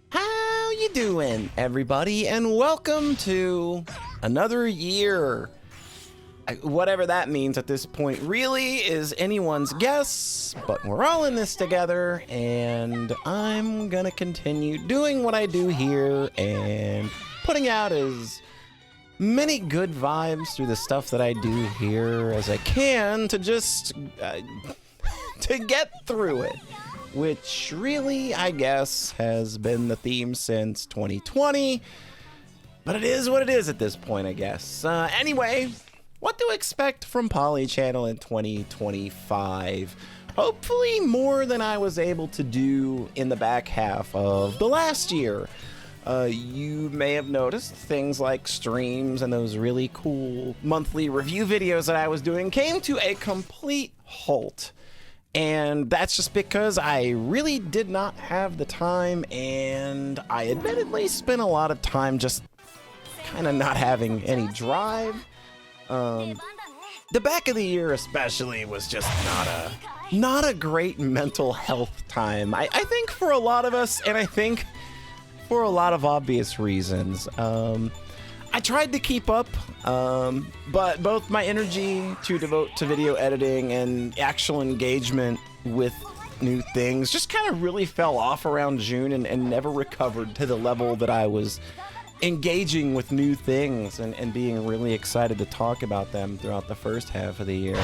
How you doing, everybody? And welcome to another year. Whatever that means at this point really is anyone's guess, but we're all in this together, and I'm gonna continue doing what I do here and putting out as many good vibes through the stuff that I do here as I can to just to get through it, which really, I guess, has been the theme since 2020, but it is what it is at this point, I guess. Anyway, what to expect from Poly Channel in 2025? Hopefully more than I was able to do in the back half of the last year. You may have noticed things like streams and those really cool monthly review videos that I was doing came to a complete halt. And that's just because I really did not have the time, and I admittedly spent a lot of time just kind of not having any drive. The back of the year especially was just not a great mental health time. I think for a lot of us, and I think for a lot of obvious reasons. I tried to keep up, but both my energy to devote to video editing and actual engagement with new things just kind of really fell off around June and never recovered to the level that I was engaging with new things and being really excited to talk about them throughout the first half of the year.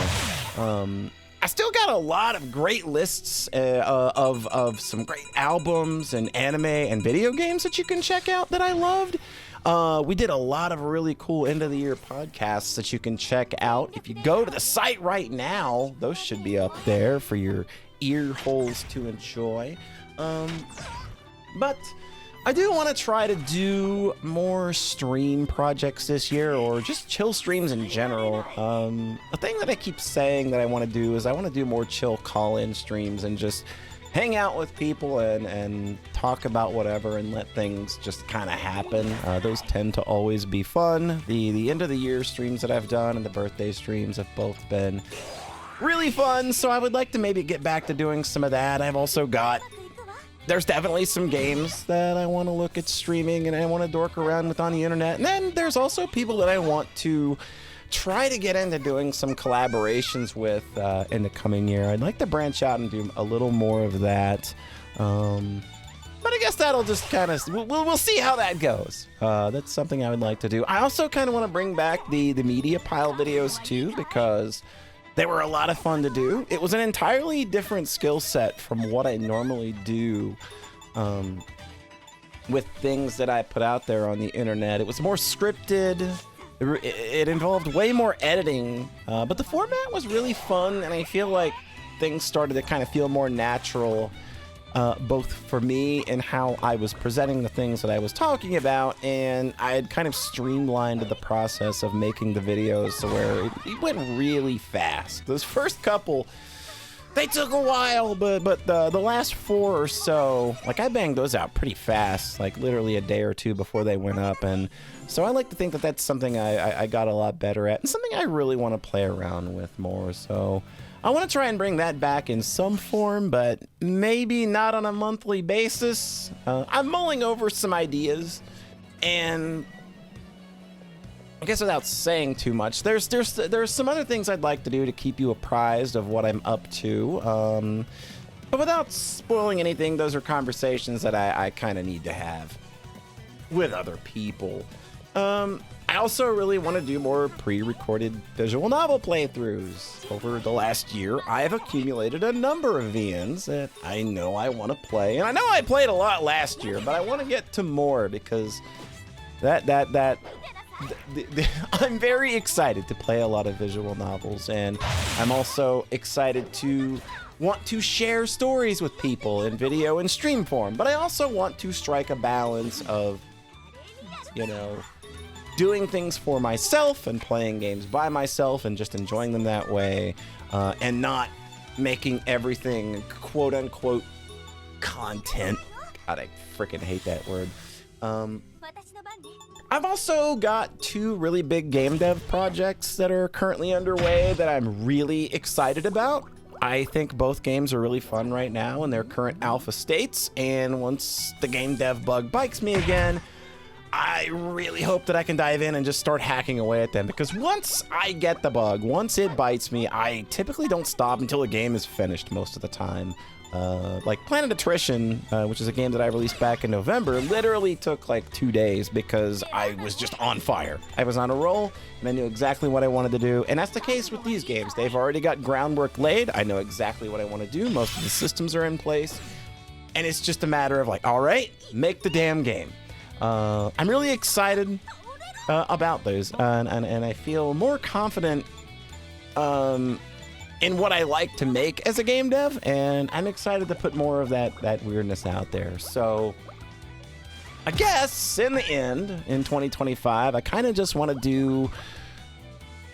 I still got a lot of great lists of some great albums and anime and video games that you can check out that I loved. We did a lot of really cool end of the year podcasts that you can check out. If you go to the site right now, those should be up there for your ear holes to enjoy. But I do want to try to do more stream projects this year, or just chill streams in general. A thing that I keep saying that I want to do is I want to do more chill call-in streams and just hang out with people and talk about whatever and let things just kind of happen. Those tend to always be fun. The end of the year streams that I've done and the birthday streams have both been really fun, so I would like to maybe get back to doing some of that. I've also got... There's definitely some games that I want to look at streaming and I want to dork around with on the internet. And then there's also people that I want to try to get into doing some collaborations with in the coming year. I'd like to branch out and do a little more of that. But I guess that'll just kind of, we'll see how that goes. That's something I would like to do. I also kind of want to bring back the media pile videos too, because they were a lot of fun to do. It was an entirely different skill set from what I normally do with things that I put out there on the internet. It was more scripted. It involved way more editing, but the format was really fun, and I feel like things started to kind of feel more natural, both for me and how I was presenting the things that I was talking about, and I had kind of streamlined the process of making the videos to where it went really fast. Those first couple, they took a while, but the last 4 or so, like I banged those out pretty fast, like literally a day or two before they went up, and so I like to think that that's something I got a lot better at, and something I really want to play around with more, so I want to try and bring that back in some form, but maybe not on a monthly basis. I'm mulling over some ideas, and I guess without saying too much, there's some other things I'd like to do to keep you apprised of what I'm up to. But without spoiling anything, those are conversations that I kind of need to have with other people. I also really want to do more pre-recorded visual novel playthroughs. Over the last year, I have accumulated a number of VNs that I know I want to play. And I know I played a lot last year, but I want to get to more because I'm very excited to play a lot of visual novels, and I'm also excited to want to share stories with people in video and stream form. But I also want to strike a balance of, doing things for myself and playing games by myself and just enjoying them that way, and not making everything quote-unquote content. God, I freaking hate that word. I've also got 2 really big game dev projects that are currently underway that I'm really excited about. I think both games are really fun right now in their current alpha states, and once the game dev bug bites me again, I really hope that I can dive in and just start hacking away at them, because once I get the bug, once it bites me, I typically don't stop until the game is finished most of the time. Like Planet Attrition, which is a game that I released back in November, literally took like 2 days because I was just on fire. I was on a roll, and I knew exactly what I wanted to do, and that's the case with these games. They've already got groundwork laid. I know exactly what I want to do. Most of the systems are in place, and it's just a matter of like, all right, make the damn game. I'm really excited about those, and I feel more confident in what I like to make as a game dev, and I'm excited to put more of that weirdness out there. So I guess in the end, in 2025, I kind of just want to do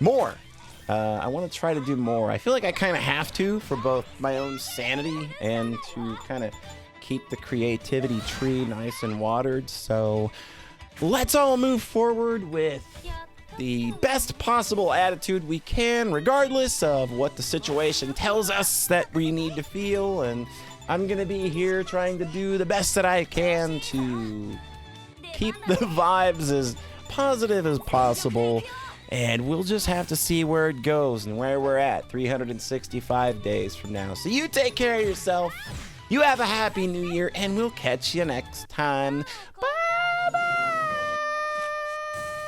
more. I want to try to do more. I feel like I kind of have to, for both my own sanity and to kind of keep the creativity tree nice and watered. So let's all move forward with the best possible attitude we can, regardless of what the situation tells us that we need to feel. And I'm gonna be here trying to do the best that I can to keep the vibes as positive as possible, and we'll just have to see where it goes and where we're at 365 days from now. So you take care of yourself, you have a happy new year, and we'll catch you next time. Bye.